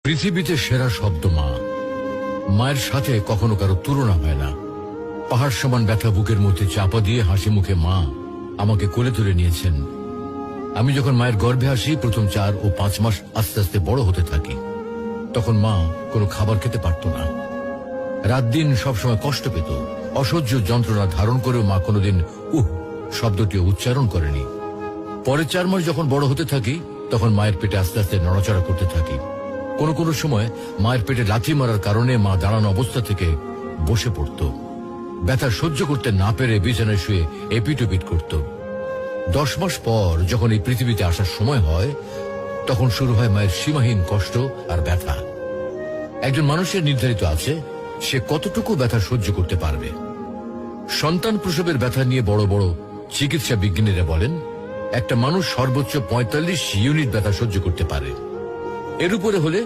পৃথিবীতে সেরা শব্দ মা। মায়ের সাথে কখনো কারো তুলনা হয় না। পাহাড় সমান ব্যথা বুকের মধ্যে চাপা দিয়ে হাসি মুখে মা আমাকে কোলে তুলে নিয়েছেন। আমি যখন মায়ের গর্ভে আসি, প্রথম 4 ও 5 মাস আস্তে আস্তে বড় হতে থাকি। তখন মা কোনো খাবার খেতে পারত না, রাত দিন সবসময় কষ্ট পেত। অসহ্য যন্ত্রণা ধারণ করেও মা কোনোদিন শব্দটি উচ্চারণ করেনি। পরে 4 মাস যখন বড় হতে থাকি, তখন মায়ের পেটে আস্তে আস্তে নড়াচড়া করতে থাকি। কোনো কোনো সময় মায়ের পেটে লাথি মারার কারণে মা দাঁড়ানো অবস্থা থেকে বসে পড়ত। ব্যথা সহ্য করতে না পেরে বিছানায় শুয়ে এপিট-ওপিট করত। 10 মাস পর যখন এই পৃথিবীতে আসার সময় হয়, তখন শুরু হয় মায়ের সীমাহীন কষ্ট আর ব্যথা। একজন মানুষের নির্ধারিত আছে সে কতটুকু ব্যথা সহ্য করতে পারবে। সন্তান প্রসবের ব্যথা নিয়ে বড় বড় চিকিৎসা বিজ্ঞানীরা বলেন একটা মানুষ সর্বোচ্চ 45 ইউনিট ব্যথা সহ্য করতে পারে। এর উপরে হলে